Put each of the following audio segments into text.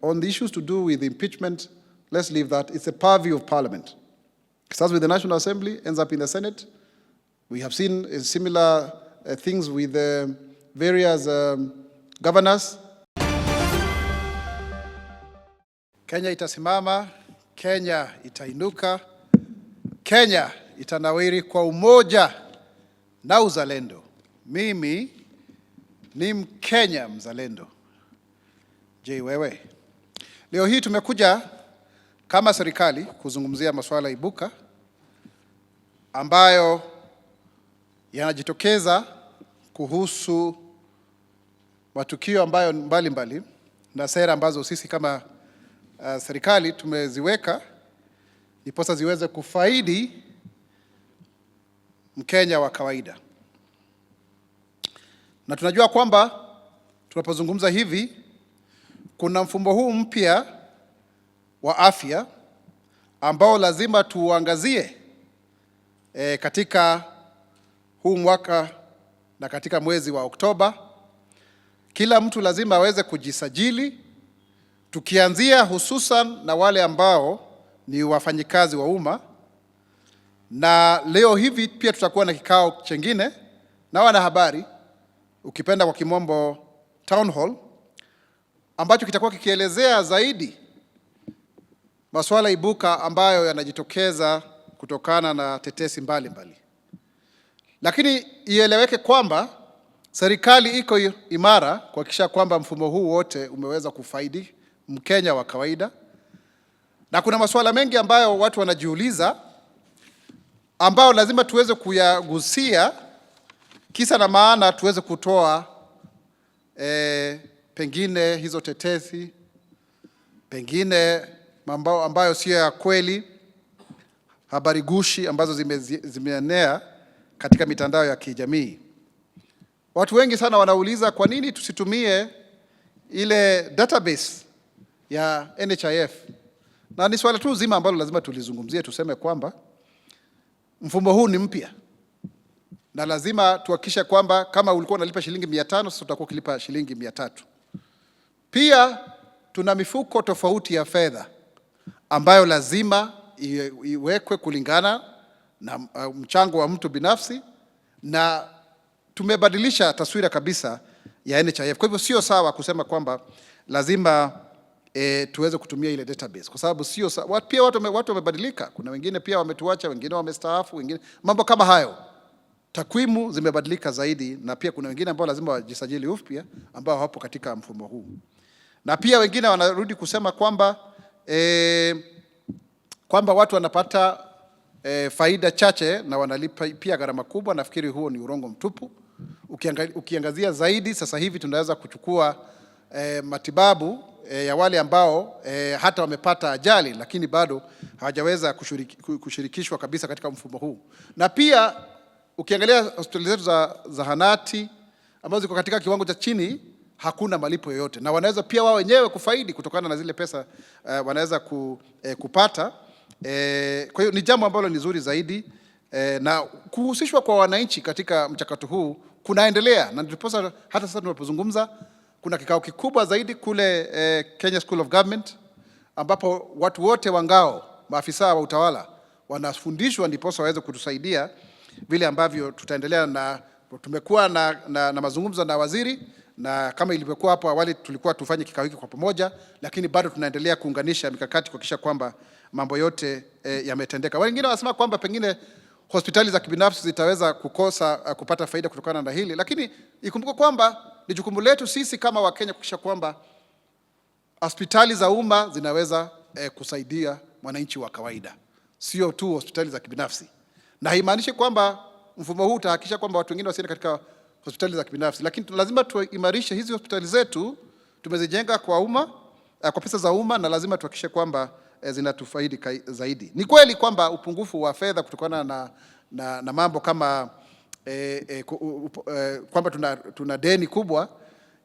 On the issues to do with impeachment, let's leave that. It's a purview of Parliament. It starts with the National Assembly, ends up in the Senate. We have seen similar things with various governors. Kenya itasimama, Kenya itainuka, Kenya itanawiri kwa umoja na uzalendo. Mimi ni Mkenya mzalendo. Je, wewe? Leo hii tumekuja kama serikali kuzungumzia masuala ibuka ambayo yanajitokeza kuhusu matukio ambayo mbalimbali na sera ambazo sisi kama serikali tumeziweka ndiposa ziweze kufaidi Mkenya wa kawaida. Na tunajua kwamba tunapozungumza hivi kuna mfumo huu mpya wa afya ambao lazima tuangazie katika huu mwaka na katika mwezi wa Oktoba. Kila mtu lazima aweze kujisajili, tukianzia hususan na wale ambao ni wafanyikazi wa umma. Na leo hivi pia tutakuwa na kikao chengine na wanahabari, ukipenda kwa kimombo town hall, ambacho kitakuwa kikielezea zaidi masuala ibuka ambayo yanajitokeza kutokana na tetesi mbalimbali. Lakini ieleweke kwamba serikali iko imara kuhakikisha kwamba mfumo huu wote umeweza kufaidi Mkenya wa kawaida. Na kuna masuala mengi ambayo watu wanajiuliza ambao lazima tuweze kuyagusia, kisa na maana tuweze kutoa pengine hizo tetesi, pengine mambo ambayo sio ya kweli, habari gushi ambazo zimeenea katika mitandao ya kijamii. Watu wengi sana wanauliza kwa nini tusitumie ile database ya NHIF. Na ni swala tu zima ambalo lazima tulizungumzie, tuseme kwamba mfumo huu ni mpya na lazima tuhakikishe kwamba kama ulikuwa unalipa shilingi 500 sasa utakuwa ukilipa shilingi 300. Pia tuna mifuko tofauti ya fedha ambayo lazima iwekwe kulingana na mchango wa mtu binafsi, na tumebadilisha taswira kabisa ya NHIF. Kwa hivyo sio sawa kusema kwamba lazima tuweze kutumia ile database, kwa sababu sio sawa. Pia watu wamebadilika, kuna wengine pia wametuacha, wengine wamestaafu, wengine mambo kama hayo. Takwimu zimebadilika zaidi, na pia kuna wengine ambao lazima wajisajili upya ambao hawapo katika mfumo huu. Na pia wengine wanarudi kusema kwamba kwamba watu wanapata faida chache na wanalipa pia gharama kubwa. Nafikiri huo ni urongo mtupu. Ukiangazia zaidi, sasa hivi tunaweza kuchukua matibabu ya wale ambao hata wamepata ajali lakini bado hawajaweza kushirikishwa kabisa katika mfumo huu. Na pia ukiangalia hospitali zetu za zahanati ambazo ziko katika kiwango cha chini, hakuna malipo yoyote, na wanaweza pia wao wenyewe kufaidi kutokana na zile pesa wanaweza kupata. Kwa hiyo ni jambo ambalo ni zuri zaidi, na kuhusishwa kwa wananchi katika mchakato huu kunaendelea, na ndiposa hata sasa tunapozungumza kuna kikao kikubwa zaidi kule Kenya School of Government, ambapo watu wote wangao, maafisa wa utawala wanafundishwa ndiposa waweze kutusaidia vile ambavyo tutaendelea. Na tumekuwa na mazungumzo na waziri, na kama ilivyokuwa hapo awali tulikuwa tufanye kikao hiki kwa pamoja, lakini bado tunaendelea kuunganisha mikakati kuhakikisha kwamba mambo yote yametendeka. Wengine wanasema kwamba pengine hospitali za kibinafsi zitaweza kukosa kupata faida kutokana na hili, lakini ikumbuke kwamba ni jukumu letu sisi kama Wakenya kuhakikisha kwamba hospitali za umma zinaweza kusaidia mwananchi wa kawaida, sio tu hospitali za kibinafsi. Na haimaanishi kwamba mfumo huu utahakikisha kwamba watu wengine wasiende katika hospitali za kibinafsi, lakini lazima tuimarishe hizi hospitali zetu. Tumezijenga kwa umma, kwa pesa za umma, na lazima tuhakikishe kwamba zinatufaidi zaidi. Ni kweli kwamba upungufu wa fedha kutokana na mambo kama kwamba tuna deni kubwa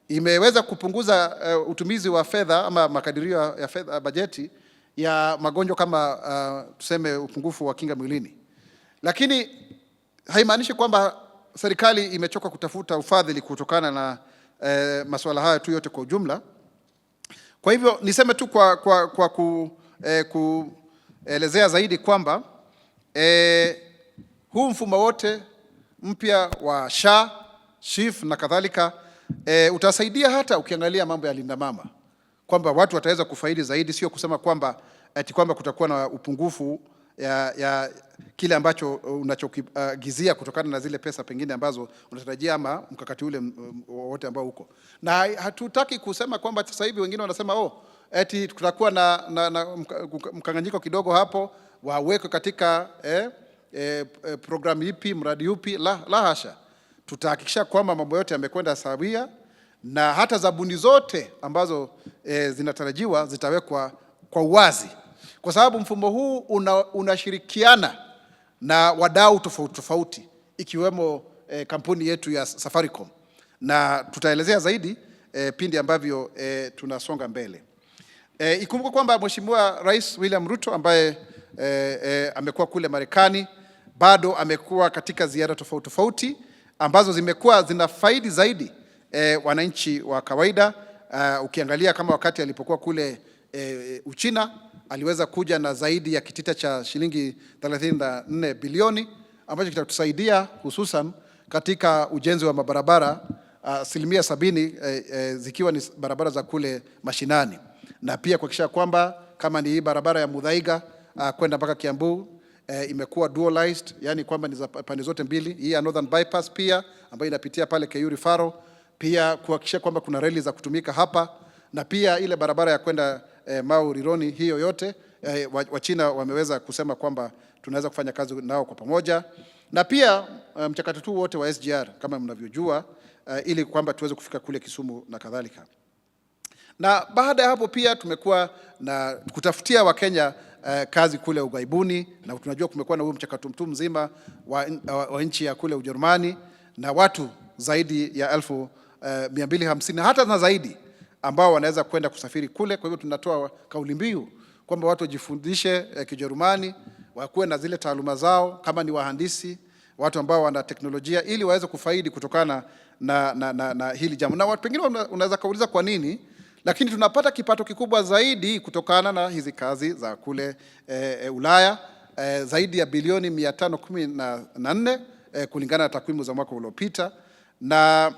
imeweza kupunguza utumizi wa fedha ama makadirio ya fedha bajeti ya magonjwa kama tuseme upungufu wa kinga mwilini, lakini haimaanishi kwamba serikali imechoka kutafuta ufadhili kutokana na masuala haya tu yote kwa ujumla. Kwa hivyo niseme tu kwa kuelezea zaidi kwamba huu mfumo wote mpya wa SHA, SHIF na kadhalika utasaidia hata ukiangalia mambo ya linda mama, kwamba watu wataweza kufaidi zaidi, sio kusema kwamba ati kwamba kutakuwa na upungufu ya kile ambacho unachokigizia kutokana na zile pesa pengine ambazo unatarajia ama mkakati ule wote ambao uko. Na hatutaki kusema kwamba sasa hivi wengine wanasema eti kutakuwa na mkanganyiko kidogo hapo, waweke katika programu ipi, mradi upi. La hasha. Tutahakikisha kwamba mambo yote yamekwenda sawia, na hata zabuni zote ambazo zinatarajiwa zitawekwa kwa uwazi, kwa sababu mfumo huu unashirikiana na wadau tofauti ikiwemo kampuni yetu ya Safaricom, na tutaelezea zaidi pindi ambavyo tunasonga mbele. Ikumbuke kwamba Mheshimiwa Rais William Ruto ambaye amekuwa kule Marekani, bado amekuwa katika ziara tofauti ambazo zimekuwa zinafaidi zaidi wananchi wa kawaida. Ukiangalia kama wakati alipokuwa kule Uchina, aliweza kuja na zaidi ya kitita cha shilingi 34 bilioni ambacho kitatusaidia hususan katika ujenzi wa mabarabara, 70% zikiwa ni barabara za kule mashinani, na pia kuhakikisha kwamba kama ni hii barabara ya Muthaiga kwenda mpaka Kiambu imekuwa dualized, yani kwamba ni za pande zote mbili. Hii ya Northern Bypass pia ambayo inapitia pale Kayuri Faro, pia kuhakikisha kwamba kuna reli za kutumika hapa, na pia ile barabara ya kwenda Mau Rironi, hiyo yote Wachina wameweza kusema kwamba tunaweza kufanya kazi nao kwa pamoja, na pia mchakato tu wote wa SGR kama mnavyojua, ili kwamba tuweze kufika kule Kisumu na kadhalika. Na baada ya hapo pia tumekuwa na kutafutia Wakenya kazi kule ughaibuni, na tunajua kumekuwa na huo mchakato mtu mzima wa nchi ya kule Ujerumani, na watu zaidi ya 1250 hata na zaidi ambao wanaweza kwenda kusafiri kule. Kwa hivyo tunatoa kauli mbiu kwamba watu wajifundishe Kijerumani, wakuwe na zile taaluma zao, kama ni wahandisi, watu ambao wana teknolojia, ili waweze kufaidi kutokana na hili jambo. Na watu pengine unaweza kauliza kwa nini, lakini tunapata kipato kikubwa zaidi kutokana na hizi kazi za kule Ulaya, zaidi ya bilioni 514 kulingana na takwimu za mwaka uliopita, na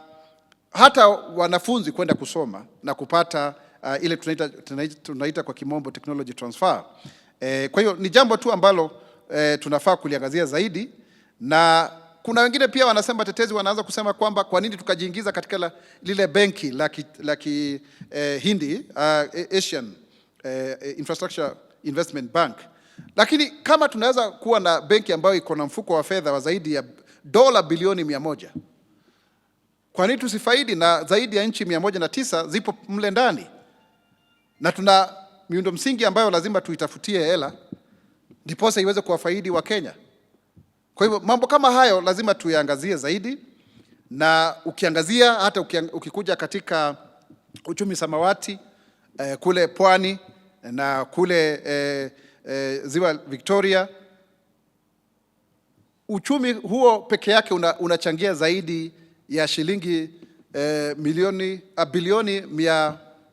hata wanafunzi kwenda kusoma na kupata ile tunaita kwa kimombo technology transfer. Kwa hiyo ni jambo tu ambalo tunafaa kuliangazia zaidi, na kuna wengine pia wanasema, tetezi wanaanza kusema kwamba kwa nini tukajiingiza katika lile benki la Hindi, Asian Infrastructure Investment Bank. Lakini kama tunaweza kuwa na benki ambayo iko na mfuko wa fedha wa zaidi ya dola bilioni 100, kwa nini tusifaidi? Na zaidi ya nchi 109 zipo mle ndani, na tuna miundo msingi ambayo lazima tuitafutie hela ndiposa iweze kuwafaidi wa Kenya. Kwa hivyo mambo kama hayo lazima tuyaangazie zaidi, na ukiangazia hata ukikuja katika uchumi samawati kule pwani na kule Ziwa Victoria, uchumi huo peke yake unachangia zaidi ya shilingi bilioni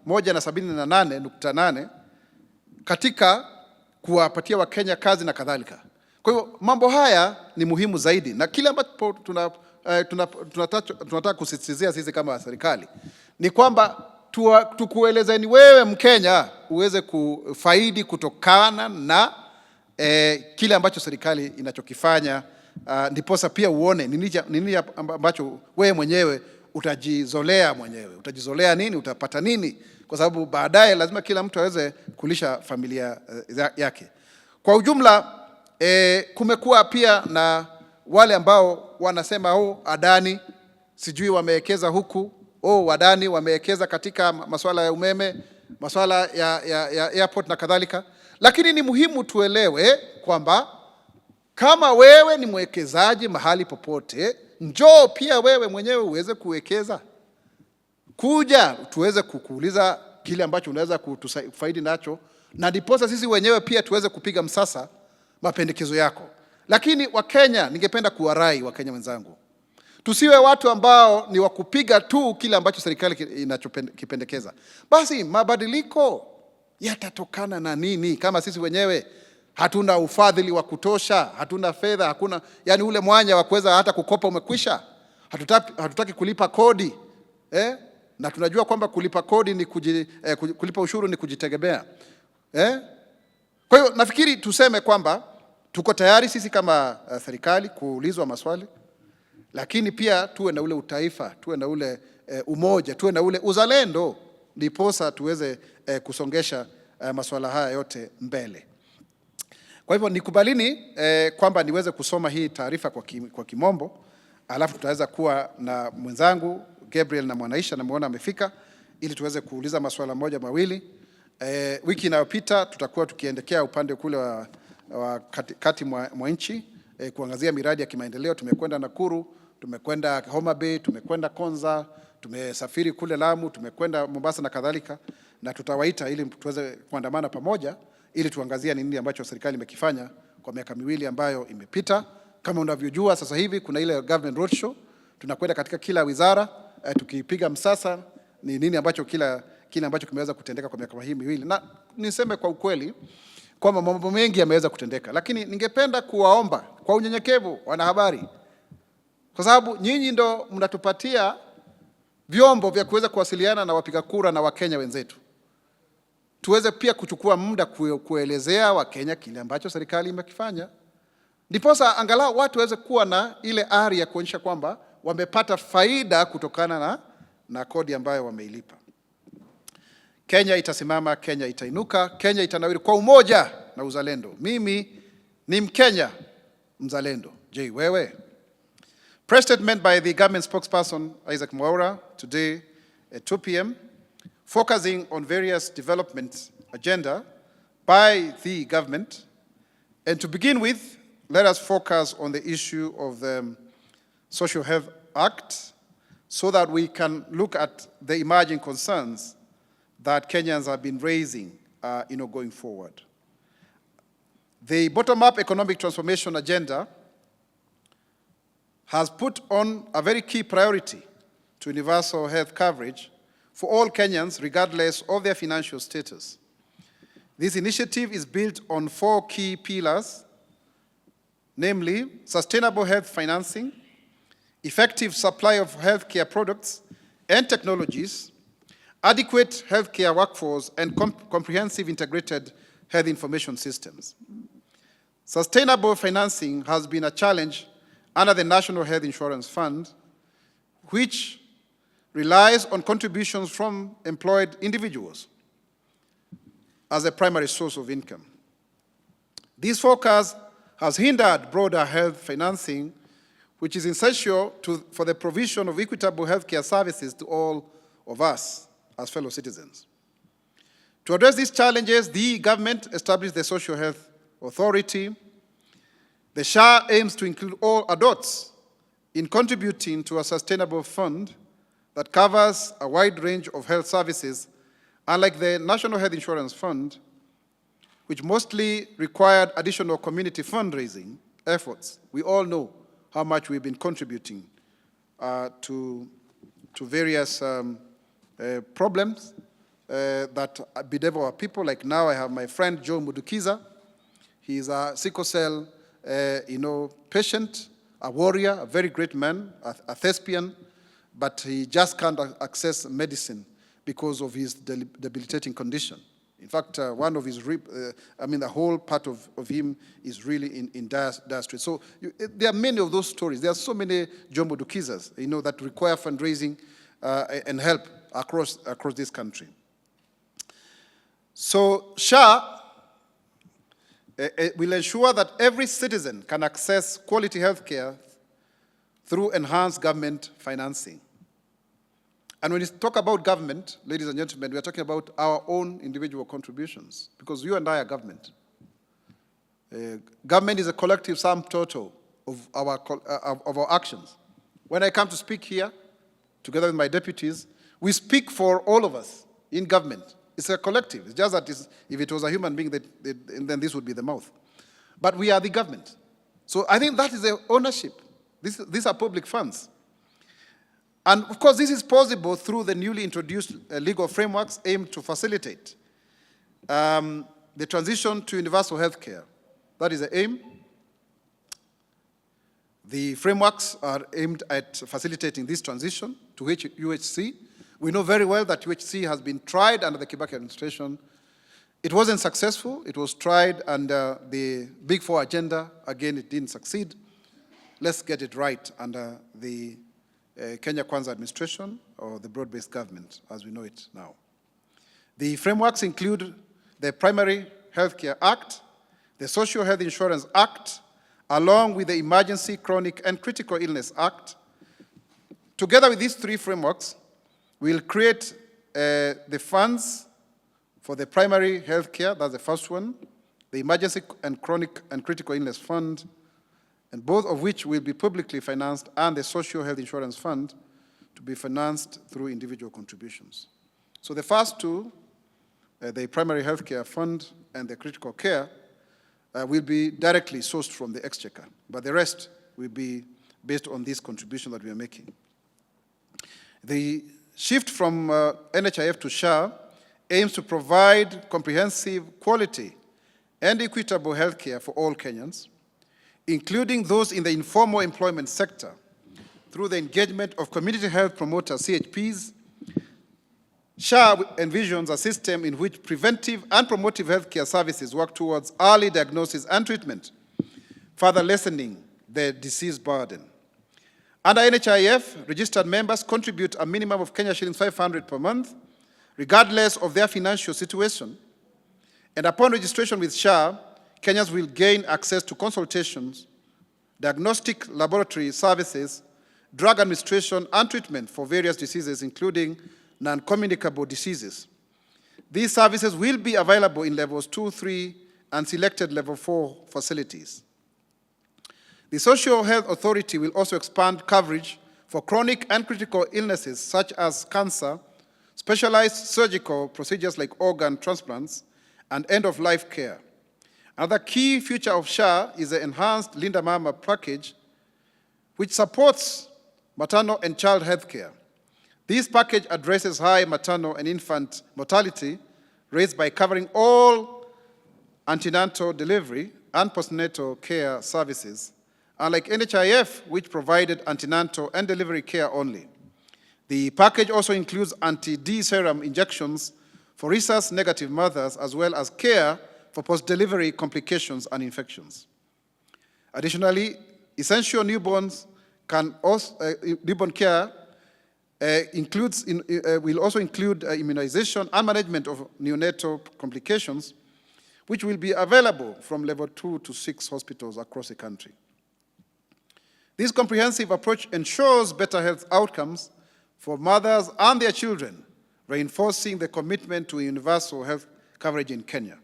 178.8 katika kuwapatia Wakenya kazi na kadhalika. Kwa hivyo mambo haya ni muhimu zaidi, na kile ambacho tunataka kusisitizia sisi kama serikali ni kwamba tukuelezeni wewe Mkenya uweze kufaidi kutokana na kile ambacho serikali inachokifanya, ndiposa pia uone nini ambacho wewe mwenyewe utajizolea mwenyewe. Utajizolea nini? Utapata nini? Kwa sababu baadaye lazima kila mtu aweze kulisha familia yake. Kwa ujumla, kumekuwa pia na wale ambao wanasema Adani sijui wamewekeza huku, Adani wamewekeza katika masuala ya umeme, masuala ya airport na kadhalika. Lakini ni muhimu tuelewe kwamba kama wewe ni mwekezaji mahali popote, njoo pia wewe mwenyewe uweze kuwekeza. Kuja tuweze kukuuliza kile ambacho unaweza kufaidi nacho, na ndiposa sisi wenyewe pia tuweze kupiga msasa mapendekezo yako. Lakini Wakenya, ningependa kuwarai Wakenya wenzangu, Tusiwe watu ambao ni wakupiga tu kile ambacho serikali inachokipendekeza. Basi mabadiliko yatatokana na nini kama sisi wenyewe hatuna ufadhili wa kutosha, hatuna fedha, hakuna yani ule mwanya wa kuweza hata kukopa umekwisha. Hatutaki kulipa kodi. Na tunajua kwamba kulipa kodi ni kulipa ushuru ni kujitegemea. Kwa hiyo nafikiri tuseme kwamba tuko tayari sisi kama serikali kuulizwa maswali, lakini pia tuwe na ule utaifa, tuwe na ule umoja, tuwe na ule uzalendo, ndiposa tuweze kusongesha masuala haya yote mbele. Kwa hivyo nikubalini kwamba niweze kusoma hii taarifa kwa kimombo, alafu tutaweza kuwa na mwenzangu Gabriel na Mwanaisha, na muona amefika, ili tuweze kuuliza maswala moja mawili. Wiki inayopita tutakuwa tukiendekea upande kule wa kati mwa nchi kuangazia miradi ya kimaendeleo. Tumekwenda Nakuru, tumekwenda Homa Bay, tumekwenda Konza, tumesafiri kule Lamu, tumekwenda Mombasa na kadhalika, na tutawaita ili tuweze kuandamana pamoja ili tuangazia nini ambacho serikali imekifanya kwa miaka miwili ambayo imepita. Kama unavyojua sasa hivi kuna ile government roadshow, tunakwenda katika kila wizara tukipiga msasa ni nini ambacho kile ambacho kimeweza kutendeka kwa miaka hii miwili. Na niseme kwa ukweli kwamba mambo mengi yameweza kutendeka, lakini ningependa kuwaomba kwa unyenyekevu wanahabari, kwa sababu nyinyi ndo mnatupatia vyombo vya kuweza kuwasiliana na wapiga kura na Wakenya wenzetu, tuweze pia kuchukua muda kuelezea Wakenya kile ambacho serikali imekifanya, ndiposa angalau watu waweze kuwa na ile ari ya kuonyesha kwamba wamepata faida kutokana na kodi ambayo wameilipa. Kenya itasimama, Kenya itainuka, Kenya itanawiri kwa umoja na uzalendo. Mimi ni Mkenya mzalendo. Je, wewe? Press statement by the government spokesperson Isaac Mwaura today at 2 p.m. focusing on various development agenda by the government. And to begin with, let us focus on the issue of the Social Health Act so that we can look at the emerging concerns that Kenyans have been raising going forward. The bottom-up economic transformation agenda has put on a very key priority to universal health coverage for all Kenyans regardless of their financial status. This initiative is built on 4 key pillars, namely sustainable health financing, effective supply of healthcare products and technologies, adequate healthcare workforce, and comprehensive integrated health information systems. Sustainable financing has been a challenge under the National Health Insurance Fund, which relies on contributions from employed individuals as a primary source of income. This focus has hindered broader health financing, which is essential for the provision of equitable healthcare services to all of us as fellow citizens. To address these challenges, the government established the Social Health Authority. The SHA aims to include all adults in contributing to a sustainable fund that covers a wide range of health services, unlike the National Health Insurance Fund, which mostly required additional community fundraising efforts. We all know how much we've been contributing to various problems that bedevil our people. Like now I have my friend Joe Mudukiza. He is a sickle cell patient, a warrior, a very great man, a thespian, but he just can't access medicine because of his debilitating condition. In fact, one of his the whole part of him is really in dire straits. So there are many of those stories. There are so many Jombo Dukizas, that require fundraising and help across this country. So SHA will ensure that every citizen can access quality health care through enhanced government financing. And when we talk about government, ladies and gentlemen, we are talking about our own individual contributions, because you and I are government. Government is a collective sum total of our actions. When I come to speak here, together with my deputies, we speak for all of us in government. It's a collective. It's just that if it was a human being, then this would be the mouth. But we are the government. So I think that is the ownership. These are public funds. And of course, this is possible through the newly introduced legal frameworks aimed to facilitate the transition to universal health care. That is the aim. The frameworks are aimed at facilitating this transition to UHC. We know very well that UHC has been tried under the Kibaki administration. It wasn't successful. It was tried under the Big Four agenda. Again, it didn't succeed. Let's get it right under the Kenya Kwanza administration, or the broad-based government as we know it now. The frameworks include the Primary Healthcare Act, the Social Health Insurance Act, along with the Emergency, Chronic, and Critical Illness Act. Together with these three frameworks, we'll create the funds for the primary health care, that's the first one, the Emergency and Chronic and Critical Illness Fund, and both of which will be publicly financed, and the Social Health Insurance Fund to be financed through individual contributions. So the first two, the Primary Health Care Fund and the Critical Care, will be directly sourced from the exchequer, but the rest will be based on this contribution that we are making. The shift from NHIF to SHA aims to provide comprehensive, quality, and equitable health care for all Kenyans, including those in the informal employment sector, through the engagement of community health promoters, CHPs. SHA envisions a system in which preventive and promotive healthcare services work towards early diagnosis and treatment, further lessening the disease burden. Under NHIF, registered members contribute a minimum of Kenya shillings 500 per month, regardless of their financial situation. And upon registration with SHA, Kenyans will gain access to consultations, diagnostic laboratory services, drug administration, and treatment for various diseases, including non-communicable diseases. These services will be available in levels 2, 3, and selected level 4 facilities. The Social Health Authority will also expand coverage for chronic and critical illnesses such as cancer, specialized surgical procedures like organ transplants, and end-of-life care. Another key feature of SHA is the enhanced Linda Mama package, which supports maternal and child health care. This package addresses high maternal and infant mortality raised by covering all antenatal delivery and postnatal care services, unlike NHIF, which provided antenatal and delivery care only. The package also includes anti-D serum injections for rhesus-negative mothers, as well as care for post-delivery complications and infections. Additionally, essential newborn care will also include immunization and management of neonatal complications, which will be available from level 2 to 6 hospitals across the country. This comprehensive approach ensures better health outcomes for mothers and their children, reinforcing the commitment to universal health coverage in Kenya.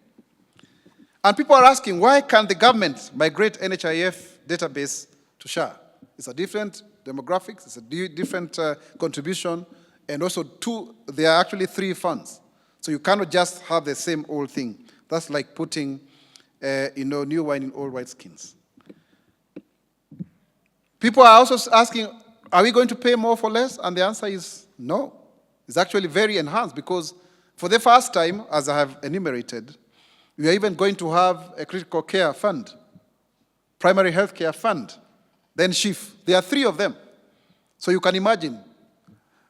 And people are asking, why can't the government migrate NHIF database to SHA? It's a different demographics, it's a different contribution, and also there are actually 3 funds. So you cannot just have the same old thing. That's like putting new wine in old wineskins. People are also asking, are we going to pay more for less? And the answer is no. It's actually very enhanced, because for the first time, as I have enumerated, we are even going to have a critical care fund, primary health care fund, then SHIF. There are 3 of them. So you can imagine,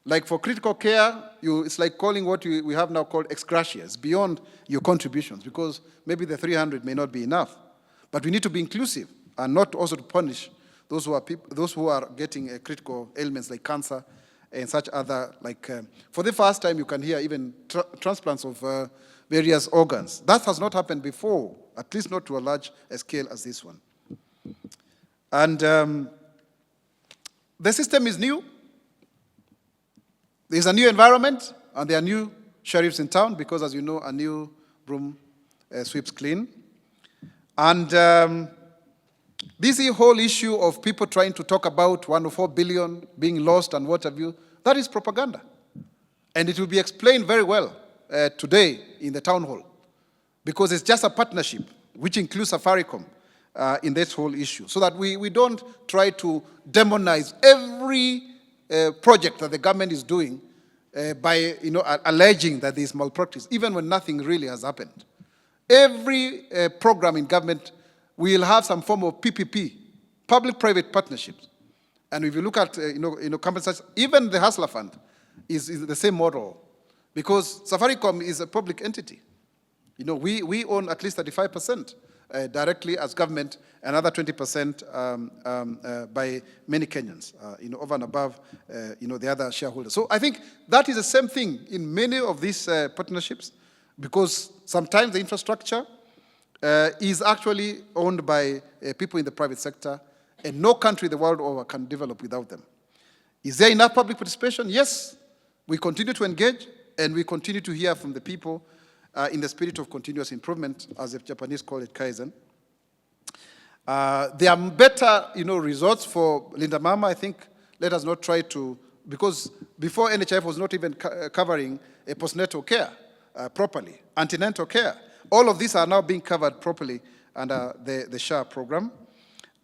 like for critical care, it's like calling what we have now called ex gratia. It's beyond your contributions, because maybe the 300 may not be enough. But we need to be inclusive and not also to punish those who are getting critical ailments like cancer and such other, for the first time you can hear even transplants of various organs. That has not happened before, at least not to a large scale as this one. And the system is new. There's a new environment, and there are new sheriffs in town, because as you know, a new broom sweeps clean. And this whole issue of people trying to talk about 104 billion being lost and what have you, that is propaganda. And it will be explained very well today in the town hall, because it's just a partnership, which includes Safaricom in this whole issue, so that we don't try to demonize every project that the government is doing by alleging that there is malpractice, even when nothing really has happened. Every program in government will have some form of PPP, public-private partnerships. And if you look at companies such, even the Hustler Fund is the same model, because Safaricom is a public entity. We own at least 35% directly as government, another 20% by many Kenyans, over and above, the other shareholders. So I think that is the same thing in many of these partnerships, because sometimes the infrastructure is actually owned by people in the private sector, and no country the world over can develop without them. Is there enough public participation? Yes. We continue to engage, and we continue to hear from the people in the spirit of continuous improvement, as the Japanese call it, Kaizen. There are better, results for Linda Mama. I think let us not try to, because before NHIF was not even covering postnatal care properly, antenatal care. All of these are now being covered properly under the SHA program.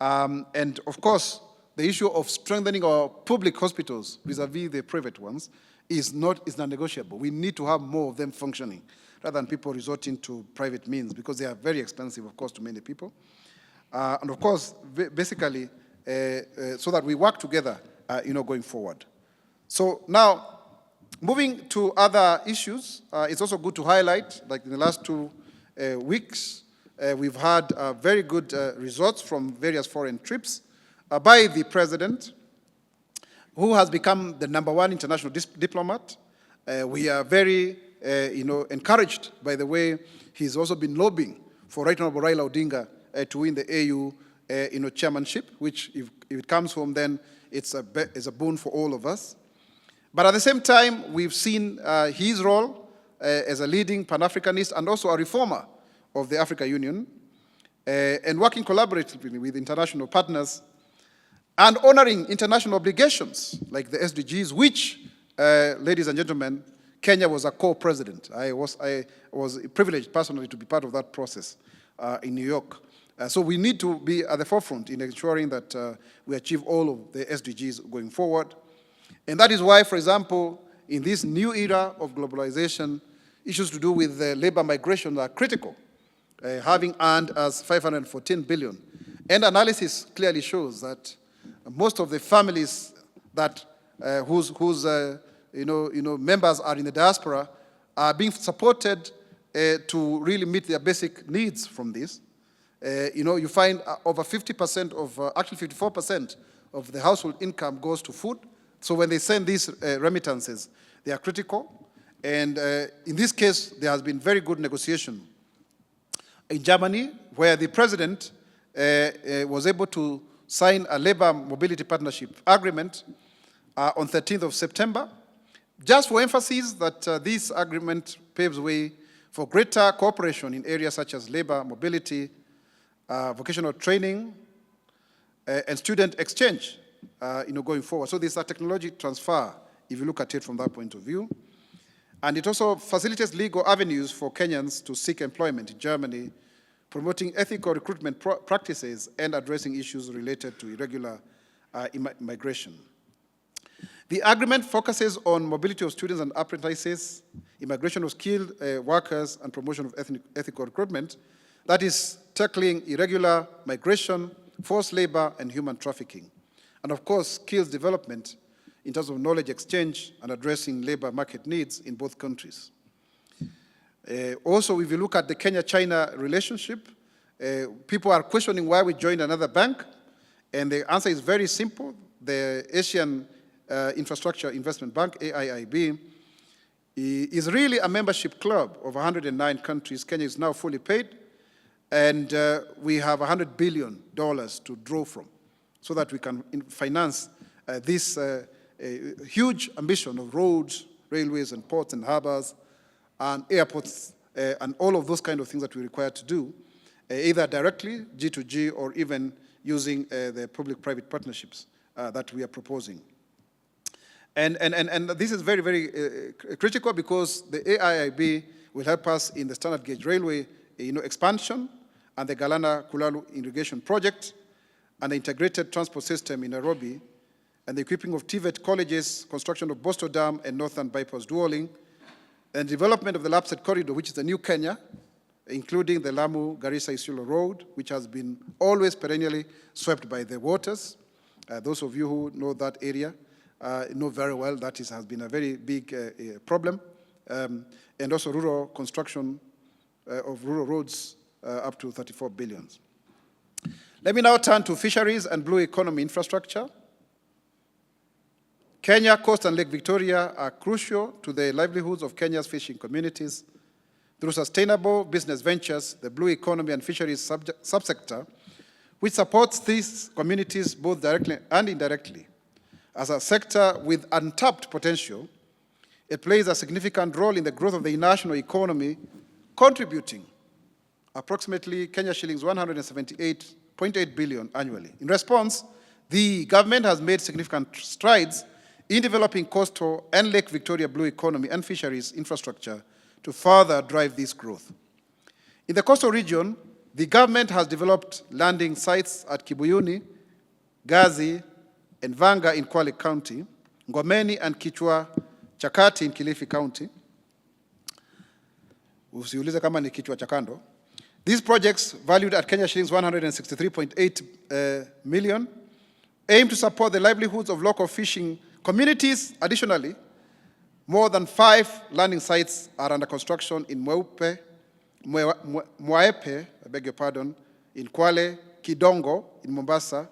And of course, the issue of strengthening our public hospitals vis-a-vis the private ones is non-negotiable. We need to have more of them functioning rather than people resorting to private means, because they are very expensive, of course, to many people. And of course, basically, so that we work together, going forward. So now, moving to other issues, it's also good to highlight, like in the last 2 weeks, we've had very good results from various foreign trips by the president, who has become the #1 international diplomat. We are very, encouraged by the way he's also been lobbying for Right Honorable Raila Odinga to win the AU, chairmanship, which if it comes home, then it's a boon for all of us. But at the same time, we've seen his role as a leading Pan-Africanist and also a reformer of the African Union, and working collaboratively with international partners and honoring international obligations like the SDGs, which, ladies and gentlemen, Kenya was a co-president. I was privileged personally to be part of that process in New York. So we need to be at the forefront in ensuring that we achieve all of the SDGs going forward. And that is why, for example, in this new era of globalization, issues to do with labor migration are critical, having earned us 514 billion. And analysis clearly shows that most of the families that whose members are in the diaspora are being supported to really meet their basic needs from this. You find over 50% of, actually 54% of the household income goes to food. So when they send these remittances, they are critical. And in this case, there has been very good negotiation in Germany, where the president was able to sign a labor mobility partnership agreement on 13th of September, just for emphasis that this agreement paves way for greater cooperation in areas such as labor mobility, vocational training, and student exchange, going forward. So there's a technology transfer, if you look at it from that point of view. And it also facilitates legal avenues for Kenyans to seek employment in Germany, promoting ethical recruitment practices and addressing issues related to irregular immigration. The agreement focuses on mobility of students and apprentices, immigration of skilled workers, and promotion of ethical recruitment. That is tackling irregular migration, forced labor, and human trafficking. And of course, skills development in terms of knowledge exchange and addressing labor market needs in both countries. Also, if you look at the Kenya-China relationship, people are questioning why we joined another bank, and the answer is very simple. The Asian Infrastructure Investment Bank, AIIB, is really a membership club of 109 countries. Kenya is now fully paid, and we have $100 billion to draw from so that we can finance this huge ambition of roads, railways, and ports and harbors, and airports, and all of those kind of things that we require to do, either directly, G2G, or even using the public-private partnerships that we are proposing. And this is very, very critical, because the AIIB will help us in the standard gauge railway expansion, and the Galana-Kulalu irrigation project, and the integrated transport system in Nairobi, and the equipping of TVET colleges, construction of Bosto Dam and Northern Bypass Duoling, and development of the Lapsset Corridor, which is the new Kenya, including the Lamu-Garissa-Isiolo Road, which has been always perennially swept by the waters. Those of you who know that area know very well that has been a very big problem. And also rural construction of rural roads up to 34 billion. Let me now turn to fisheries and blue economy infrastructure. Kenya, Coast and Lake Victoria are crucial to the livelihoods of Kenya's fishing communities. Through sustainable business ventures, the blue economy and fisheries subsector, which supports these communities both directly and indirectly. As a sector with untapped potential, it plays a significant role in the growth of the national economy, contributing approximately Kenya shillings 178.8 billion annually. In response, the government has made significant strides in developing coastal and Lake Victoria blue economy and fisheries infrastructure to further drive this growth. In the coastal region, the government has developed landing sites at Kibuyuni, Gazi, and Vanga in Kwale County, Ngomeni and Kichwa Chakati in Kilifi County. Usiulize kama ni Kichwa Chakando. These projects, valued at Kenya shillings 163.8 million, aim to support the livelihoods of local fishing communities. Additionally, more than 5 landing sites are under construction in Mwaepe, I beg your pardon, in Kwale, Kidongo in Mombasa,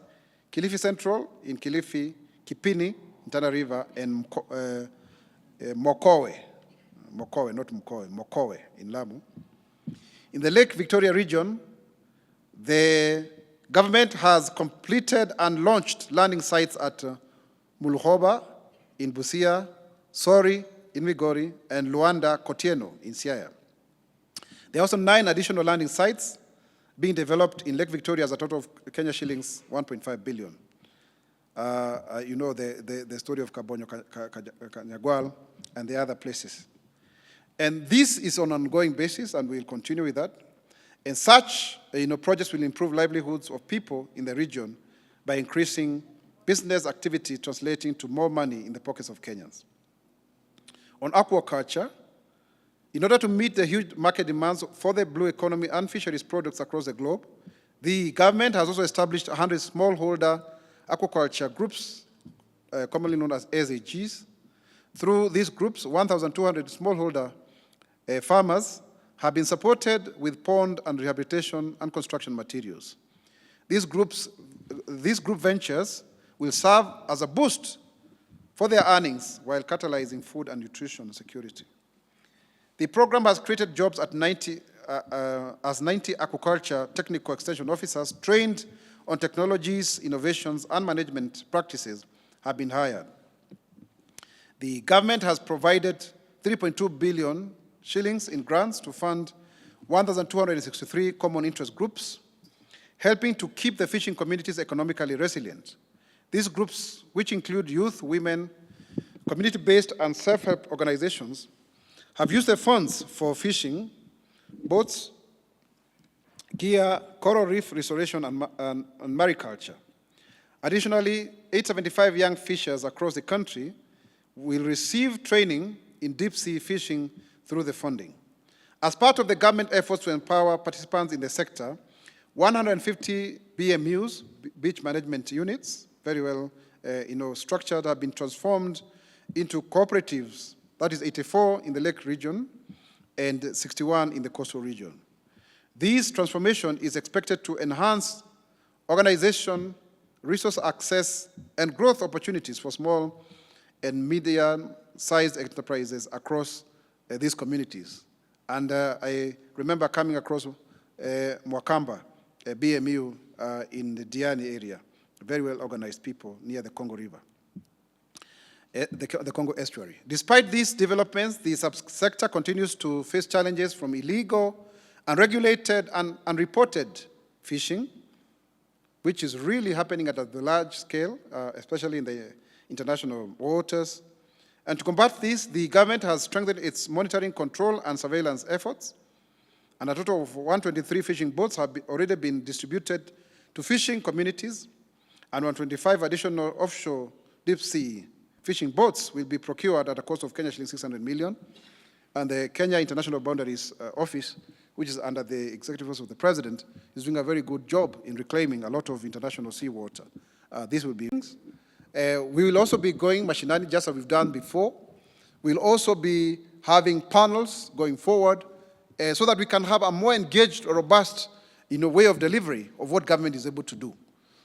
Kilifi Central in Kilifi, Kipini in Tana River, and Mokowe, not Mkowe, Mokowe in Lamu. In the Lake Victoria region, the government has completed and launched landing sites at Mulhoba in Busia, Sori in Migori, and Luanda Kotieno in Siaya. There are also 9 additional landing sites being developed in Lake Victoria as a total of Kenya shillings 1.5 billion. You know the story of Kabonyo, Kanyagwal, and the other places. And this is on an ongoing basis, and we'll continue with that. And such projects will improve livelihoods of people in the region by increasing business activity, translating to more money in the pockets of Kenyans. On aquaculture, in order to meet the huge market demands for the blue economy and fisheries products across the globe, the government has also established 100 smallholder aquaculture groups, commonly known as SAGs. Through these groups, 1,200 smallholder farmers have been supported with pond and rehabilitation and construction materials. These group ventures will serve as a boost for their earnings while catalyzing food and nutrition security. The program has created jobs at 90 aquaculture technical extension officers trained on technologies, innovations, and management practices have been hired. The government has provided 3.2 billion shillings in grants to fund 1,263 common interest groups, helping to keep the fishing communities economically resilient. These groups, which include youth, women, community-based and self-help organizations, have used the funds for fishing, boats, gear, coral reef restoration, and mariculture. Additionally, 875 young fishers across the country will receive training in deep-sea fishing through the funding. As part of the government efforts to empower participants in the sector, 150 BMUs, beach management units, very well structured, have been transformed into cooperatives. That is 84 in the Lake region and 61 in the coastal region. This transformation is expected to enhance organization, resource access, and growth opportunities for small and medium-sized enterprises across these communities. And I remember coming across Mwakamba, a BMU in the Diani area, very well-organized people near the Congo River, the Congo estuary. Despite these developments, the subsector continues to face challenges from illegal, unregulated, and unreported fishing, which is really happening at a large scale, especially in the international waters. And to combat this, the government has strengthened its monitoring, control, and surveillance efforts. And a total of 123 fishing boats have already been distributed to fishing communities, and 125 additional offshore deep sea fishing boats will be procured at a cost of Kenya shilling 600 million. And the Kenya International Boundaries Office, which is under the executive office of the President, is doing a very good job in reclaiming a lot of international seawater. This will be things. We will also be going mashinani, just as we've done before. We'll also be having panels going forward so that we can have a more engaged, robust way of delivery of what government is able to do,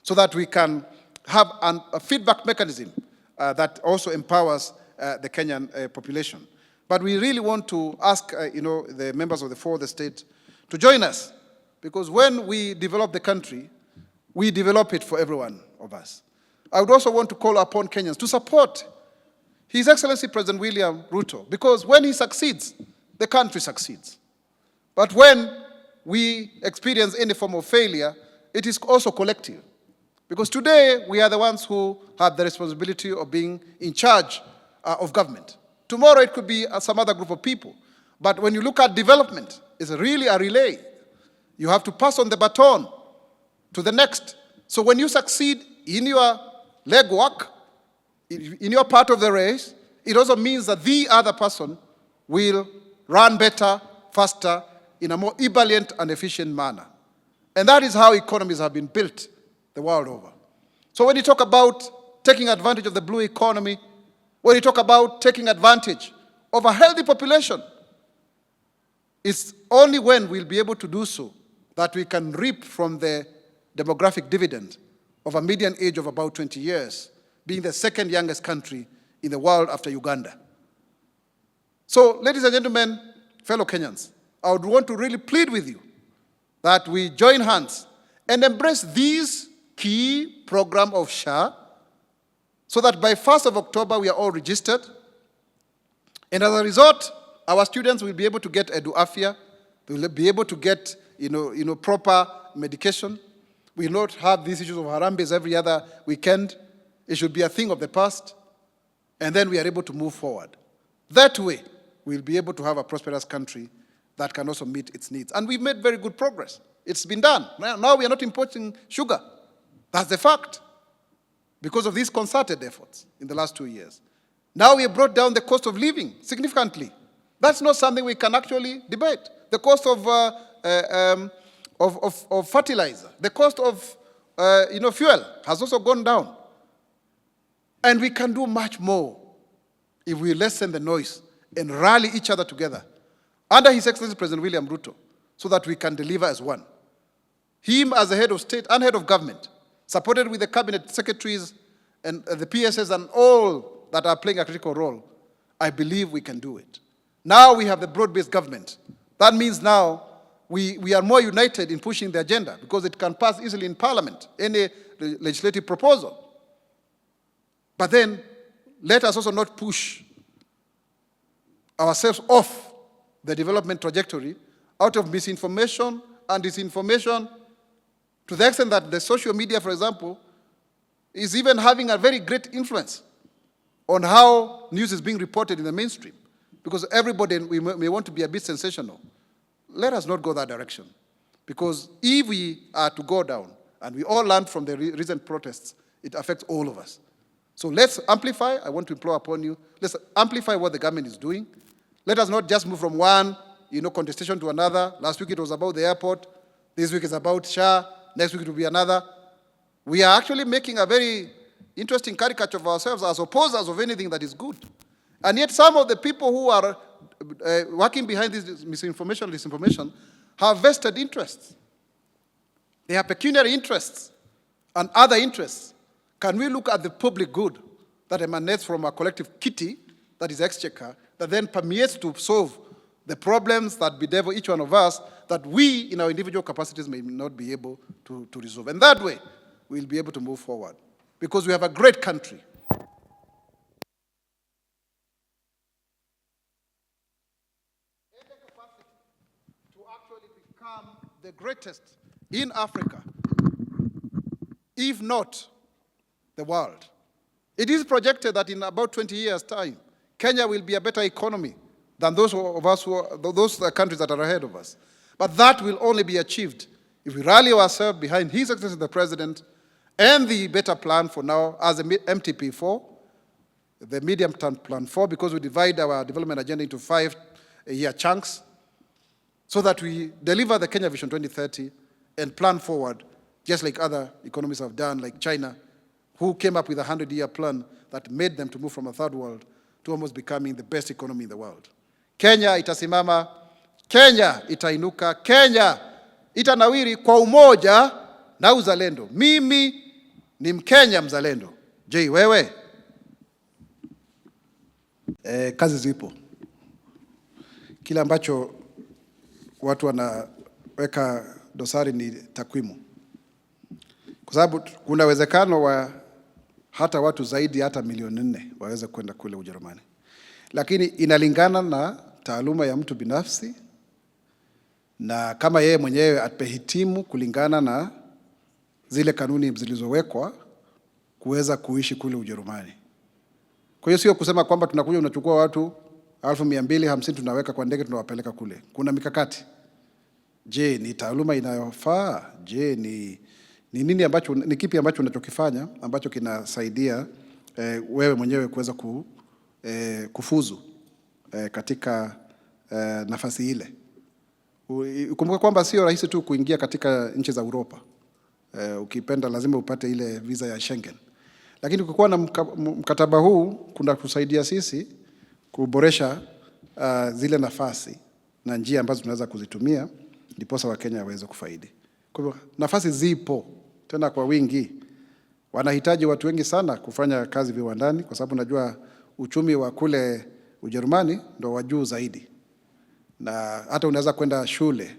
so that we can have a feedback mechanism that also empowers the Kenyan population. But we really want to ask the members of the fourth estate to join us, because when we develop the country, we develop it for every one of us. I would also want to call upon Kenyans to support His Excellency President William Ruto, because when he succeeds, the country succeeds. But when we experience any form of failure, it is also collective. Because today, we are the ones who have the responsibility of being in charge of government. Tomorrow, it could be some other group of people. But when you look at development, it's really a relay. You have to pass on the baton to the next. So when you succeed in your legwork, in your part of the race, it also means that the other person will run better, faster, in a more ebullient and efficient manner. And that is how economies have been built the world over. So when you talk about taking advantage of the blue economy, when you talk about taking advantage of a healthy population, it's only when we'll be able to do so that we can reap from the demographic dividend of a median age of about 20 years, being the second youngest country in the world after Uganda. So, ladies and gentlemen, fellow Kenyans, I would want to really plead with you that we join hands and embrace this key program of SHA so that by 1st of October we are all registered. And as a result, our students will be able to get EduAfya, they will be able to get proper medication. We will not have these issues of harambes every other weekend. It should be a thing of the past. And then we are able to move forward. That way, we'll be able to have a prosperous country that can also meet its needs. And we've made very good progress. It's been done. Now we are not importing sugar. That's the fact, because of these concerted efforts in the last 2 years. Now we have brought down the cost of living significantly. That's not something we can actually debate. The cost of fertilizer, the cost of fuel has also gone down. And we can do much more if we lessen the noise and rally each other together under His Excellency President William Ruto, so that we can deliver as one. Him as the head of state and head of government, supported with the cabinet secretaries and the PSS and all that are playing a critical role, I believe we can do it. Now we have the broad-based government. That means now we are more united in pushing the agenda, because it can pass easily in Parliament, any legislative proposal. But then, let us also not push ourselves off the development trajectory out of misinformation and disinformation, to the extent that the social media, for example, is even having a very great influence on how news is being reported in the mainstream, because everybody may want to be a bit sensational. Let us not go that direction, because if we are to go down, and we all learned from the recent protests, it affects all of us. So let's amplify. I want to implore upon you, let's amplify what the government is doing. Let us not just move from one contestation to another. Last week it was about the airport. This week is about SHA. Next week it will be another. We are actually making a very interesting caricature of ourselves as opposers of anything that is good. And yet some of the people who are working behind this misinformation, disinformation, have vested interests. They have pecuniary interests and other interests. Can we look at the public good that emanates from a collective kitty, that is exchequer, that then permeates to solve the problems that bedevil each one of us, that we, in our individual capacities, may not be able to resolve. And that way, we'll be able to move forward, because we have a great country. And the capacity to actually become the greatest in Africa, if not the world. It is projected that in about 20 years' time, Kenya will be a better economy than those countries that are ahead of us. But that will only be achieved if we rally ourselves behind His Excellency the President and the better plan for now as the MTP4, the medium-term plan 4, because we divide our development agenda into 5-year chunks, so that we deliver the Kenya Vision 2030 and plan forward, just like other economies have done, like China, who came up with a 100-year plan that made them to move from a third world to almost becoming the best economy in the world. Kenya itasimama, Kenya itainuka, Kenya itanawiri kwa umoja na uzalendo. Mimi ni Mkenya mzalendo. Je, wewe? Kazi zipo. Kile ambacho watu wanaweka dosari ni takwimu. Kwa sababu kuna uwezekano wa hata watu zaidi hata milioni 4 waweze kwenda kule Ujerumani. Lakini inalingana na taaluma ya mtu binafsi, na kama yeye mwenyewe atahitimu kulingana na zile kanuni zilizowekwa kuweza kuishi kule Ujerumani. Kwa hiyo sio kusema kwamba tunakuja unachukua watu 1250 tunaweka kwa ndege tunawapeleka kule. Kuna mikakati. Je, ni taaluma inayofaa? Je, ni nini ambacho, ni kipi ambacho unachokifanya ambacho kinasaidia wewe mwenyewe kuweza kufuzu katika nafasi ile. Kumbuka kwamba sio rahisi tu kuingia katika nchi za Europa. Ukipenda lazima upate ile visa ya Schengen. Lakini ukikuwa na mkataba huu kuna kusaidia sisi kuboresha zile nafasi na njia ambazo tunaweza kuzitumia ndiposa Wakenya waweze kufaidi. Kwa hivyo nafasi zipo tena kwa wingi. Wanahitaji watu wengi sana kufanya kazi viwandani, kwa sababu najua uchumi wa kule Ujerumani ndio wa juu zaidi. Na hata unaweza kwenda shule.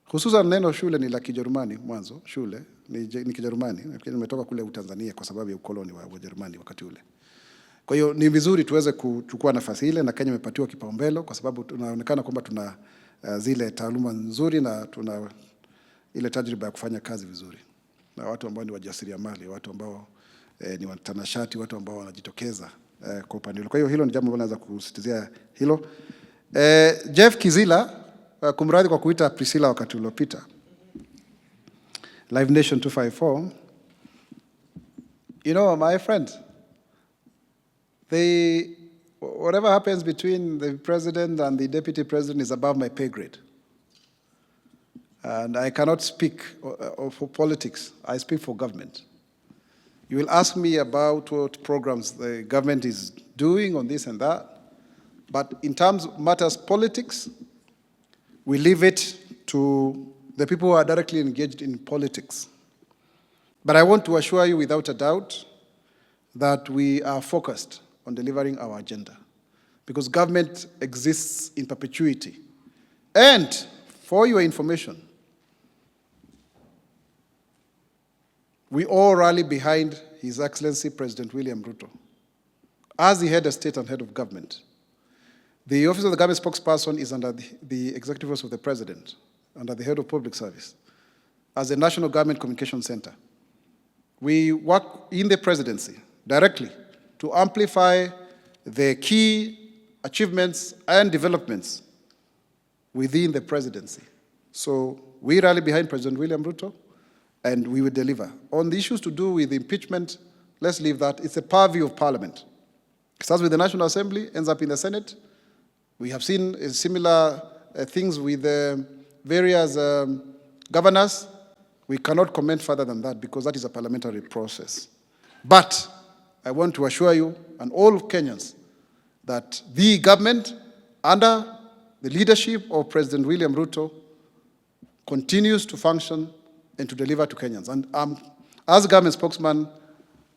Hususan neno shule ni la Kijerumani mwanzo, shule ni Kijerumani. Nimetoka kule Tanzania kwa sababu ya ukoloni wa Ujerumani wakati ule. Kwa hiyo ni vizuri tuweze kuchukua nafasi ile, na Kenya imepatiwa kipaumbele kwa sababu tunaonekana kwamba tuna zile taaluma nzuri na tuna ile tajriba ya kufanya kazi vizuri. Na watu ambao ni wajasiriamali, watu ambao ni watanashati, watu ambao wanajitokeza kwa upande hilo. Kwa hiyo hilo ni jambo ambalo naweza kusisitizia hilo. Jeff Kizila, kumradhi kwa kuita Priscilla wakati uliopita. Live Nation 254. You know, my friend, whatever happens between the president and the deputy president is above my pay grade. And I cannot speak for politics. I speak for government. You will ask me about what programs the government is doing on this and that. But in terms of matters politics, we leave it to the people who are directly engaged in politics. But I want to assure you without a doubt that we are focused on delivering our agenda, because government exists in perpetuity. And for your information, we all rally behind His Excellency President William Ruto as the head of state and head of government. The Office of the Government Spokesperson is under the Executive Office of the President, under the Head of Public Service, as a National Government Communication Center. We work in the presidency directly to amplify the key achievements and developments within the presidency. So we rally behind President William Ruto, and we will deliver. On the issues to do with impeachment, let's leave that. It's a purview of Parliament. It starts with the National Assembly, ends up in the Senate. We have seen similar things with various governors. We cannot comment further than that because that is a parliamentary process. But I want to assure you and all of Kenyans that the government, under the leadership of President William Ruto, continues to function and to deliver to Kenyans. And as government spokesman,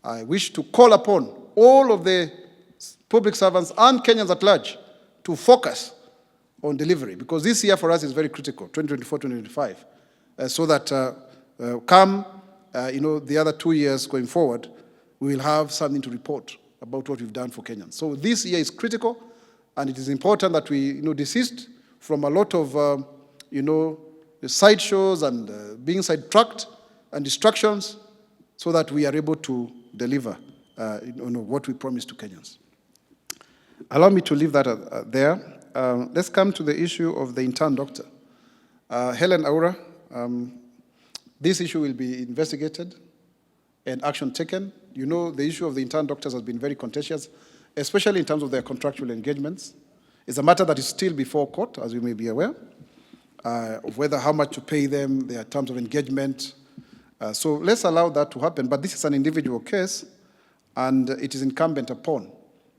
I wish to call upon all of the public servants and Kenyans at large to focus on delivery, because this year for us is very critical, 2024-2025, so that come the other 2 years going forward, we will have something to report about what we've done for Kenyans. So this year is critical, and it is important that we desist from a lot of sideshows and being sidetracked and distractions, so that we are able to deliver what we promised to Kenyans. Allow me to leave that there. Let's come to the issue of the intern doctor. Helen Mwaura, this issue will be investigated and action taken. You know, the issue of the intern doctors has been very contentious, especially in terms of their contractual engagements. It's a matter that is still before court, as you may be aware, of whether how much to pay them, their terms of engagement. So let's allow that to happen. But this is an individual case, and it is incumbent upon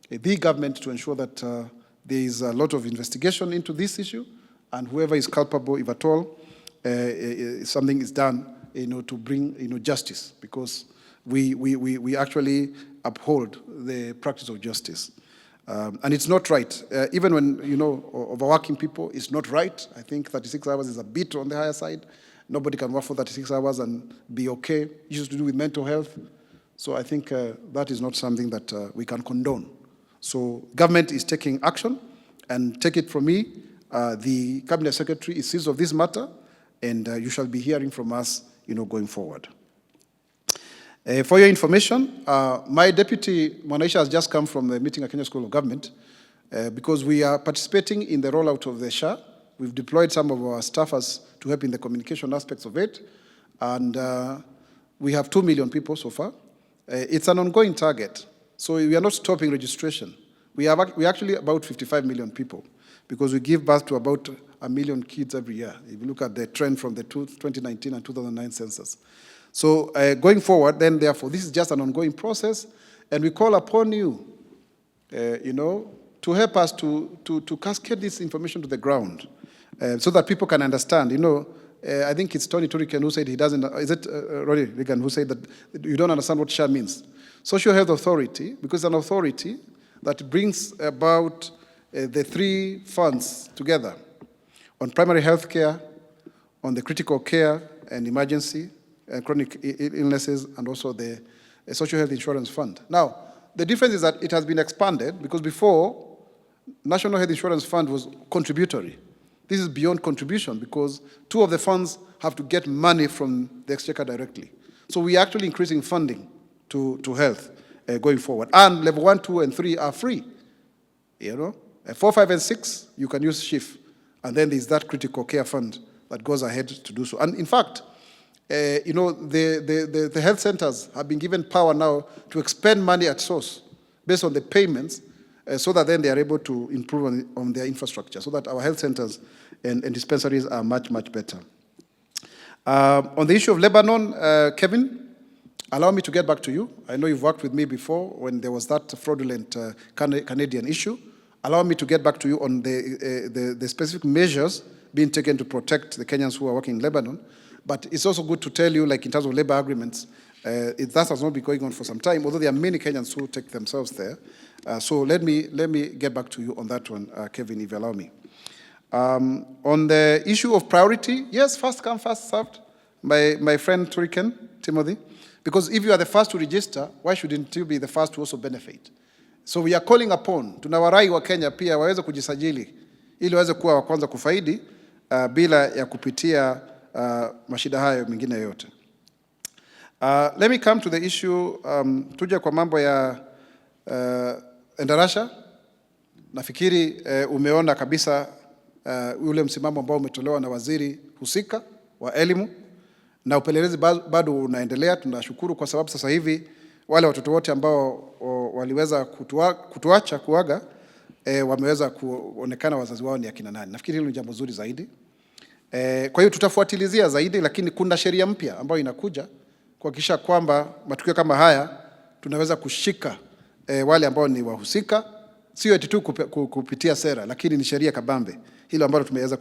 the government to ensure that there is a lot of investigation into this issue, and whoever is culpable, if at all, something is done, to bring, justice, because we actually uphold the practice of justice. And it's not right. Even when, overworking people, it's not right. I think 36 hours is a bit on the higher side. Nobody can work for 36 hours and be okay. Issues to do with mental health. So I think that is not something that we can condone. So government is taking action, and take it from me, the Cabinet Secretary is seized of this matter, and you shall be hearing from us, going forward. For your information, my deputy, Mwanaisha, has just come from the meeting at Kenya School of Government because we are participating in the rollout of the SHA. We've deployed some of our staffers to help in the communication aspects of it, and we have 2 million people so far. It's an ongoing target, so we are not stopping registration. We actually about 55 million people, because we give birth to about 1 million kids every year, if you look at the trend from the 2019 and 2009 census. So going forward, then therefore, this is just an ongoing process, and we call upon you, to help us to cascade this information to the ground, so that people can understand. I think it's Tony Turican who said he doesn't, is it Roddy Reagan who said that you don't understand what SHA means? Social Health Authority, because it's an authority that brings about the 3 funds together on primary health care, on the critical care and emergency, chronic illnesses, and also the Social Health Insurance Fund. Now, the difference is that it has been expanded, because before, National Health Insurance Fund was contributory. This is beyond contribution, because 2 of the funds have to get money from the Exchequer directly. So we are actually increasing funding to health going forward. And level 1, 2, and 3 are free. 4, 5, and 6, you can use SHIF. And then there's that critical care fund that goes ahead to do so. And in fact, the health centers have been given power now to expend money at source based on the payments, so that then they are able to improve on their infrastructure, so that our health centers and dispensaries are much, much better. On the issue of Lebanon, Kevin, allow me to get back to you. I know you've worked with me before when there was that fraudulent Canadian issue. Allow me to get back to you on the specific measures being taken to protect the Kenyans who are working in Lebanon. But it's also good to tell you, like in terms of labor agreements, that has not been going on for some time, although there are many Kenyans who take themselves there. So let me get back to you on that one, Kevin, if you allow me. On the issue of priority, yes, first come, first served, my friend Turican, Timothy, because if you are the first to register, why shouldn't you be the first to also benefit? So we are calling upon, tunawarai wa Kenya pia waweze kujisajili, ili waweze kuwa wa kwanza kufaidi bila ya kupitia mashida hayo mengine yote. Let me come to the issue, tuje kwa mambo ya endarasha. Nafikiri umeona kabisa ule msimamo ambao umetolewa na waziri husika wa elimu, na upelelezi bado unaendelea. Tunashukuru kwa sababu sasa hivi wale watoto wote ambao waliweza kutuacha kuaga, wameweza kuonekana wazazi wao ni akina nani. Nafikiri hilo ni jambo zuri zaidi. Kwa hiyo tutafuatilizia zaidi, lakini kuna sheria mpya ambayo inakuja kuhakikisha kwamba matukio kama haya tunaweza kushika wale ambao ni wahusika, sio eti tu kupitia sera, lakini ni sheria kabambe, hilo ambalo tumeweza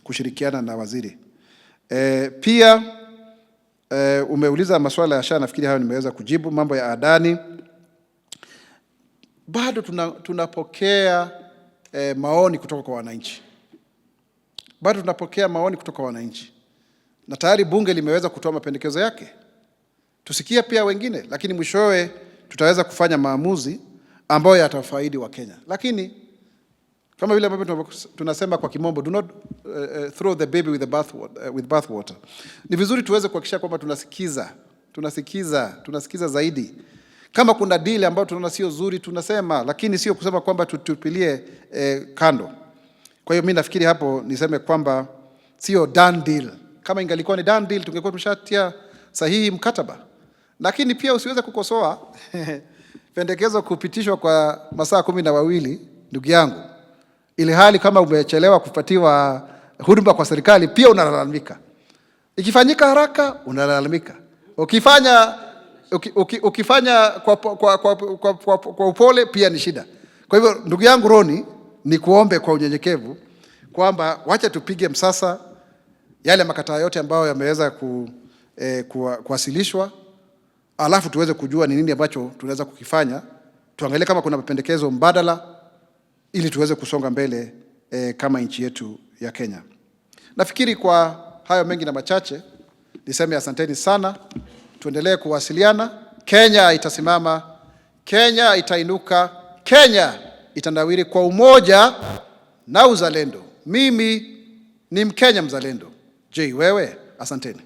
kushirikiana na waziri. Pia umeuliza masuala ya SHA, nafikiri hayo nimeweza kujibu. Mambo ya adani, bado tunapokea maoni kutoka kwa wananchi. Bado tunapokea maoni kutoka wananchi. Na tayari bunge limeweza kutoa mapendekezo yake. Tusikie pia wengine, lakini mwishowe tutaweza kufanya maamuzi ambayo yatafaidi wa Kenya. Lakini kama vile ambavyo tunasema kwa kimombo, do not throw the baby with bathwater. Ni vizuri tuweze kuhakikisha kwamba tunasikiza zaidi. Kama kuna deal ambayo tunaona sio nzuri tunasema, lakini sio kusema kwamba tutupilie kando. Kwa hiyo mimi nafikiri hapo niseme kwamba sio done deal. Kama ingalikuwa ni done deal tungekuwa tumeshatia sahihi mkataba. Lakini pia usiweze kukosoa pendekezo kupitishwa kwa masaa 12, ndugu yangu, ili hali kama umechelewa kupatiwa huduma kwa serikali pia unalalamika. Ikifanyika haraka unalalamika. Ukifanya kwa upole pia ni shida. Kwa hivyo ndugu yangu Roni, ni kuombe kwa unyenyekevu kwamba wacha tupige msasa yale makataa yote ambayo yameweza kuwasilishwa, alafu tuweze kujua ni nini ambacho tunaweza kukifanya. Tuangalie kama kuna mapendekezo mbadala ili tuweze kusonga mbele kama nchi yetu ya Kenya. Nafikiri kwa hayo mengi na machache niseme asanteni sana. Tuendelee kuwasiliana. Kenya itasimama, Kenya itainuka, Kenya itanawiri kwa umoja na uzalendo. Mimi ni Mkenya mzalendo. Je, wewe? Asanteni.